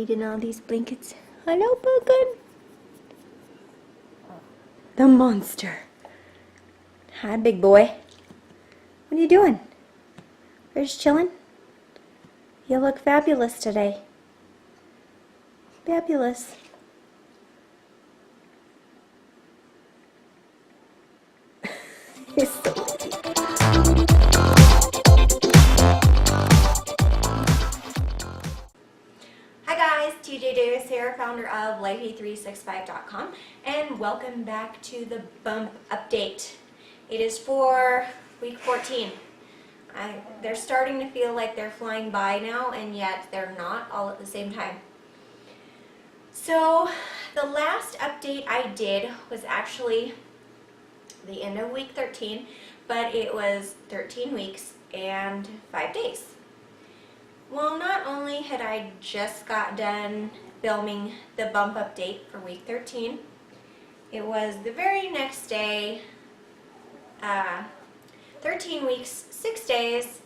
buried in all these blankets. Hello, Pumpkin. The monster. Hi, big boy. What are you doing? You're just chilling? You look fabulous today. Fabulous. You're so cute. Hi guys, TJ Davis here, founder of Lifey365.com, and welcome back to the bump update. It is for week 14. They're starting to feel like they're flying by now, and yet they're not all at the same time. So the last update I did was actually the end of week 13, but it was 13 weeks and 5 days. Well, not only had I just got done filming the bump update for week 13, it was the very next day, 13 weeks, 6 days,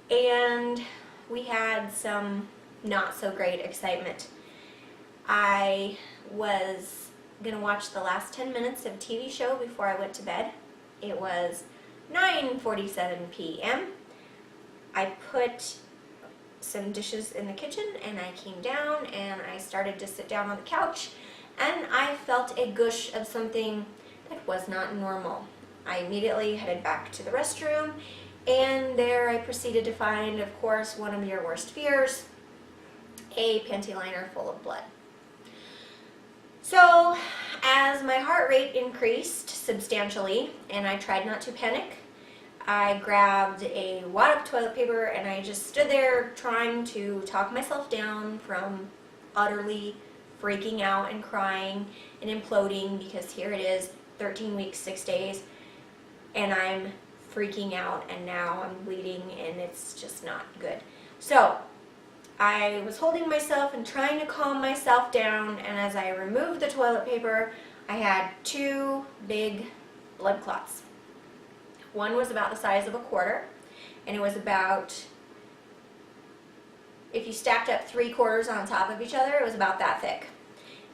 and we had some not so great excitement. I was going to watch the last 10 minutes of a TV show before I went to bed. It was 9:47 p.m. I put some dishes in the kitchen and I came down and I started to sit down on the couch and I felt a gush of something that was not normal. I immediately headed back to the restroom, and there I proceeded to find, of course, one of your worst fears, a panty liner full of blood. So as my heart rate increased substantially and I tried not to panic, I grabbed a wad of toilet paper and I just stood there trying to talk myself down from utterly freaking out and crying and imploding, because here it is, 13 weeks, 6 days, and I'm freaking out and now I'm bleeding and it's just not good. So I was holding myself and trying to calm myself down, and as I removed the toilet paper, I had 2 big blood clots. One was about the size of a quarter, and it was about, if you stacked up 3 quarters on top of each other, it was about that thick.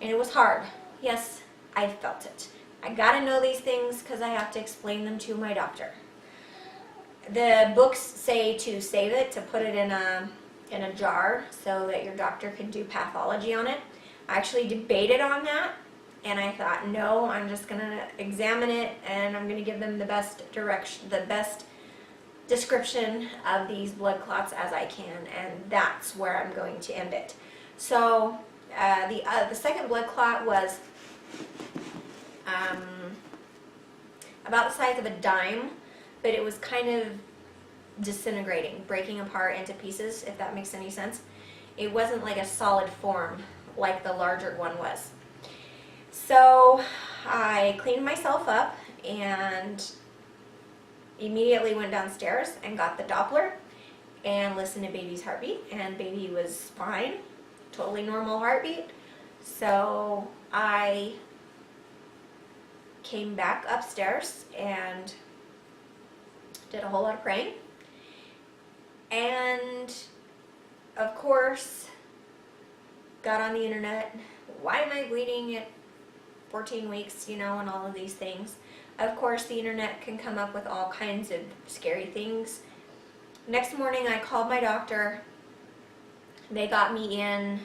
And it was hard. Yes, I felt it. I gotta know these things because I have to explain them to my doctor. The books say to save it, to put it in a jar so that your doctor can do pathology on it. I actually debated on that, and I thought, no, I'm just gonna examine it and I'm gonna give them the best direction, the best description of these blood clots as I can, and that's where I'm going to end it. So the second blood clot was about the size of a dime, but it was kind of disintegrating, breaking apart into pieces, if that makes any sense. It wasn't like a solid form like the larger one was. So I cleaned myself up and immediately went downstairs and got the Doppler and listened to baby's heartbeat, and baby was fine, totally normal heartbeat. So I came back upstairs and did a whole lot of praying, and of course got on the internet, why am I bleeding at 14 weeks, and all of these things. Of course the internet can come up with all kinds of scary things. Next morning I called my doctor. They got me in,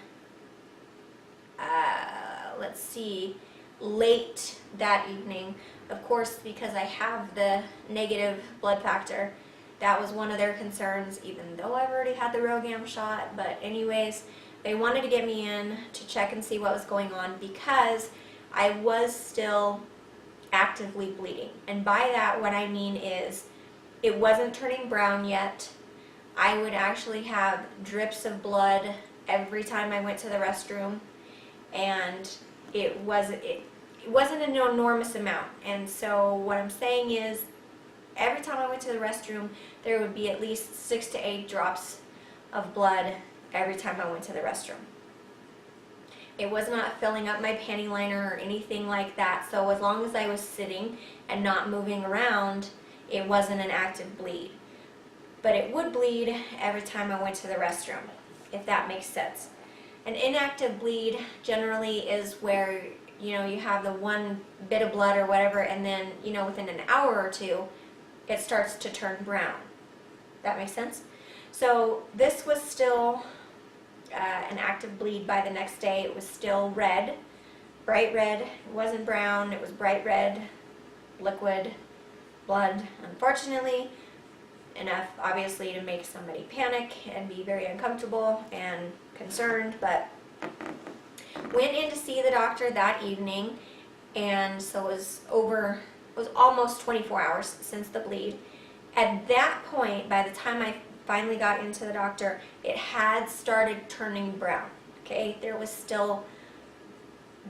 late that evening. Of course, because I have the negative blood factor, that was one of their concerns, even though I've already had the RhoGAM shot. But anyways, they wanted to get me in to check and see what was going on, because I was still actively bleeding. And by that, what I mean is it wasn't turning brown yet. I would actually have drips of blood every time I went to the restroom, and it wasn't an enormous amount. And so what I'm saying is, every time I went to the restroom, there would be at least 6 to 8 drops of blood every time I went to the restroom. It was not filling up my panty liner or anything like that. So as long as I was sitting and not moving around, it wasn't an active bleed. But it would bleed every time I went to the restroom, if that makes sense. An inactive bleed generally is where, you know, you have the one bit of blood or whatever, and then, you know, within an hour or two, it starts to turn brown. That makes sense? So this was still an active bleed by the next day. It was still red, bright red. It wasn't brown, it was bright red, liquid blood, unfortunately. Enough, obviously, to make somebody panic and be very uncomfortable and concerned, but went in to see the doctor that evening, and so it was almost 24 hours since the bleed. At that point, by the time I finally got into the doctor, it had started turning brown. Okay, there was still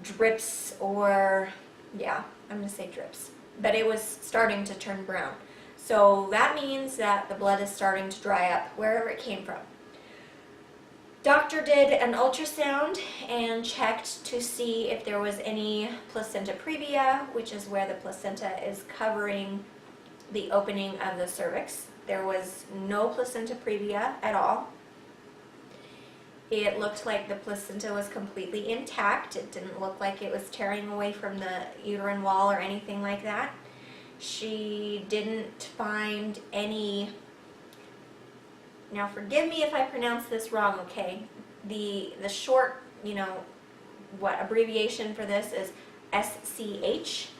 drips, or yeah, I'm gonna say drips, but it was starting to turn brown. So that means that the blood is starting to dry up wherever it came from. Doctor did an ultrasound and checked to see if there was any placenta previa, which is where the placenta is covering the opening of the cervix. There was no placenta previa at all. It looked like the placenta was completely intact. It didn't look like it was tearing away from the uterine wall or anything like that. She didn't find any, now forgive me if I pronounce this wrong, okay? The short, you know, what abbreviation for this is SCH.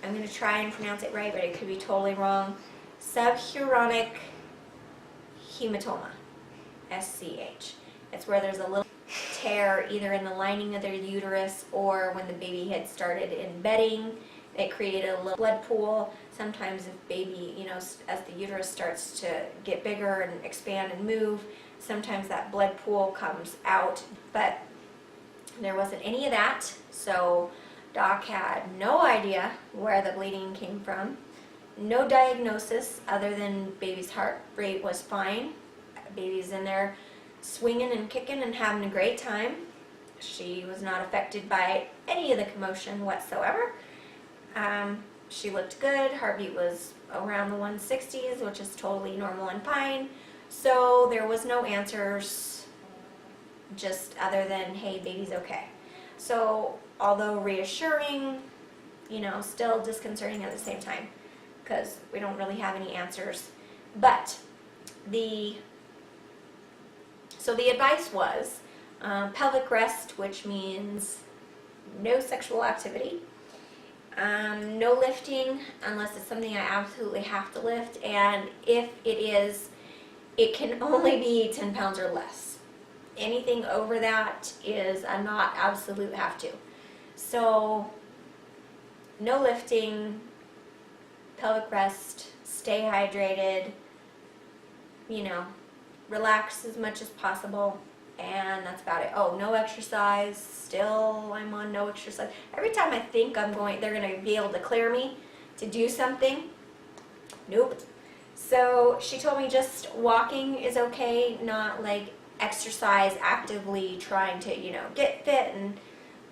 I'm going to try and pronounce it right, but it could be totally wrong. Subchorionic hematoma, SCH. It's where there's a little tear either in the lining of their uterus or when the baby had started embedding. It created a little blood pool. Sometimes if baby, you know, as the uterus starts to get bigger and expand and move, sometimes that blood pool comes out. But there wasn't any of that, so doc had no idea where the bleeding came from. No diagnosis other than baby's heart rate was fine. Baby's in there swinging and kicking and having a great time. She was not affected by any of the commotion whatsoever. She looked good. Heartbeat was around the 160s, which is totally normal and fine. So there was no answers, just other than, hey, baby's okay. So although reassuring, you know, still disconcerting at the same time, because we don't really have any answers. But so the advice was pelvic rest, which means no sexual activity. No lifting unless it's something I absolutely have to lift, and if it is, it can only be 10 pounds or less. Anything over that is a not absolute have to. So no lifting, pelvic rest, stay hydrated, you know, relax as much as possible. And that's about it. Oh, no exercise. Still, I'm on no exercise. Every time I think they're going to be able to clear me to do something, nope. So she told me just walking is okay, not like exercise actively trying to, you know, get fit and,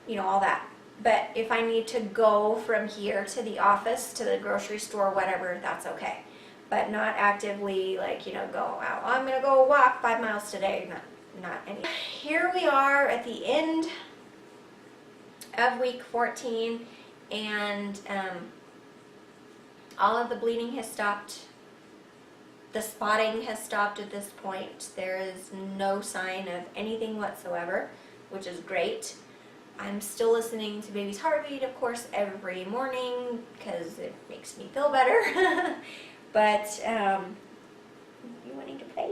you know, all that. But if I need to go from here to the office, to the grocery store, whatever, that's okay. But not actively, like, you know, go out. I'm going to go walk 5 miles today. Not any. Here we are at the end of week 14, and all of the bleeding has stopped. The spotting has stopped at this point. There is no sign of anything whatsoever, which is great. I'm still listening to baby's heartbeat, of course, every morning because it makes me feel better. But you wanting to play?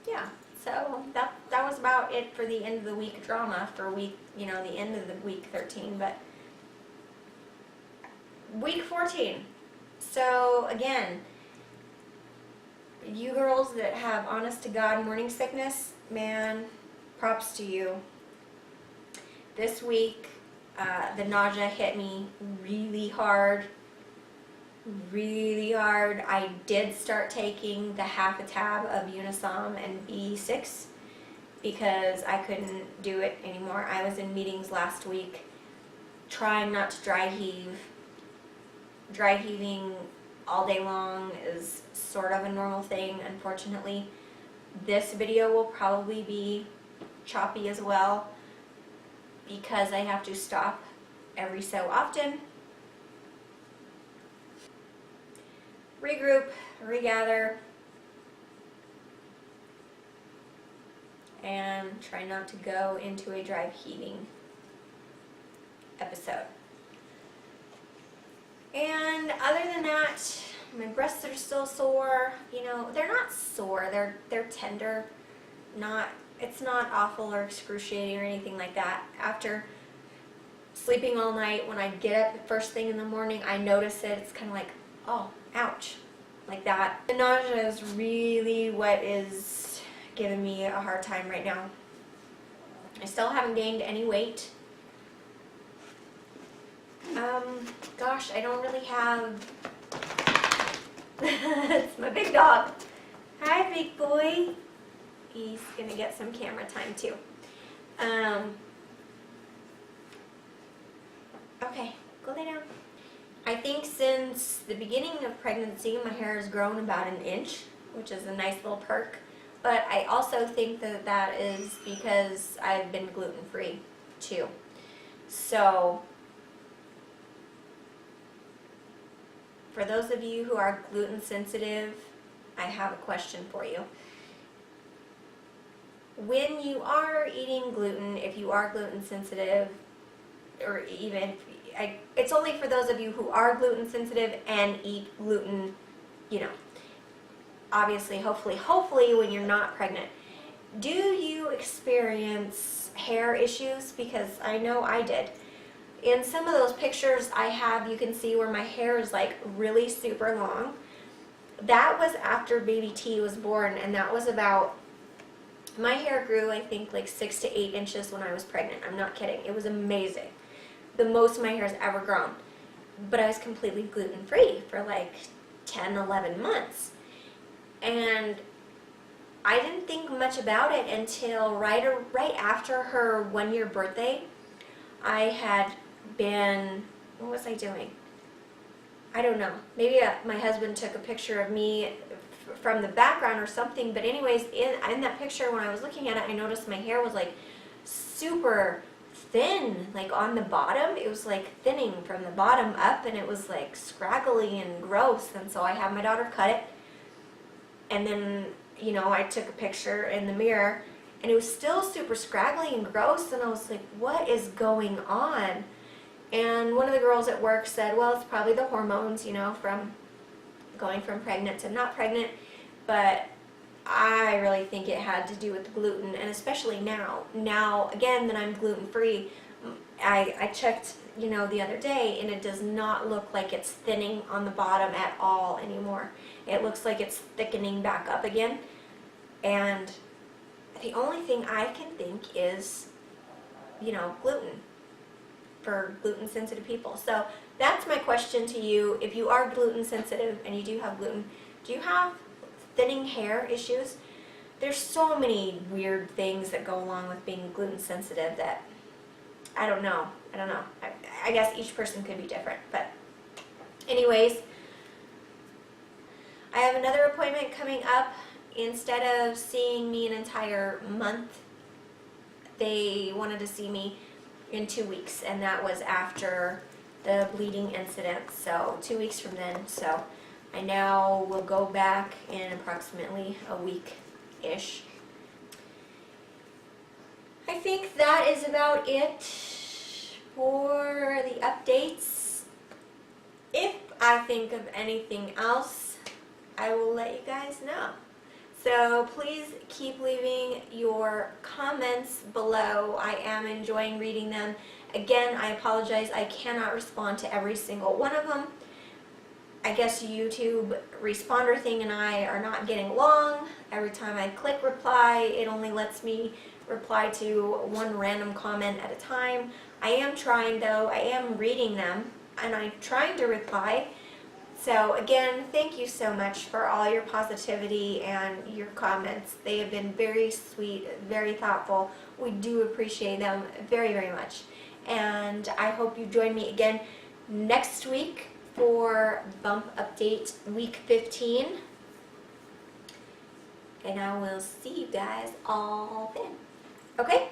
Yeah, so that was about it for the end of the week drama for week, you know, the end of the week 13, but week 14. So again, you girls that have honest to God morning sickness, man, props to you. This week, the nausea hit me really hard. I did start taking the half a tab of Unisom and B6 because I couldn't do it anymore. I was in meetings last week trying not to dry heave. Dry heaving all day long is sort of a normal thing, unfortunately, This video will probably be choppy as well because I have to stop every so often, regroup, regather, and try not to go into a drive heating episode. And other than that, my breasts are still sore. You know, they're not sore, they're tender. It's not awful or excruciating or anything like that. After sleeping all night, when I get up first thing in the morning, I notice it. It's kind of like, oh, ouch, like that. The nausea is really what is giving me a hard time right now. I still haven't gained any weight. Gosh, I don't really have... It's my big dog. Hi, big boy. He's gonna get some camera time too. Okay, go lay down. I think since the beginning of pregnancy, my hair has grown about an inch, which is a nice little perk. But I also think that that is because I've been gluten-free too. So, for those of you who are gluten sensitive, I have a question for you. When you are eating gluten, if you are gluten sensitive, or even, it's only for those of you who are gluten sensitive and eat gluten, you know, obviously, hopefully when you're not pregnant. Do you experience hair issues? Because I know I did. In some of those pictures I have, you can see where my hair is like really super long. That was after baby T was born, and that was about, my hair grew I think like 6 to 8 inches when I was pregnant. I'm not kidding. It was amazing. The most my hair's ever grown. But I was completely gluten-free for like 10, 11 months. And I didn't think much about it until right after her 1-year birthday. I had been, what was I doing? I don't know. Maybe my husband took a picture of me from the background or something. But anyways, in that picture, when I was looking at it, I noticed my hair was like super thin, like on the bottom. It was like thinning from the bottom up, and it was like scraggly and gross. And so I had my daughter cut it. And then, you know, I took a picture in the mirror, and it was still super scraggly and gross, and I was like, what is going on? And one of the girls at work said, well, it's probably the hormones, you know, from going from pregnant to not pregnant, but I really think it had to do with the gluten, and especially now again that I'm gluten-free, I checked, you know, the other day, and it does not look like it's thinning on the bottom at all anymore. It looks like it's thickening back up again. And the only thing I can think is, you know, gluten, for gluten sensitive people. So that's my question to you. If you are gluten sensitive and you do have gluten, do you have thinning hair issues? There's so many weird things that go along with being gluten sensitive that I don't know. I guess each person could be different. But anyways, I have another appointment coming up. Instead of seeing me an entire month, they wanted to see me in 2 weeks, and that was after the bleeding incident, so 2 weeks from then. So I now will go back in approximately a week-ish. I think that is about it for the updates. If I think of anything else, I will let you guys know. So please keep leaving your comments below. I am enjoying reading them. Again, I apologize, I cannot respond to every single one of them. I guess YouTube responder thing and I are not getting along. Every time I click reply, it only lets me reply to one random comment at a time. I am trying though, I am reading them, and I'm trying to reply. So again, thank you so much for all your positivity and your comments. They have been very sweet, very thoughtful. We do appreciate them very, very much. And I hope you join me again next week for Bump Update Week 15. and I will see you guys all then. Okay?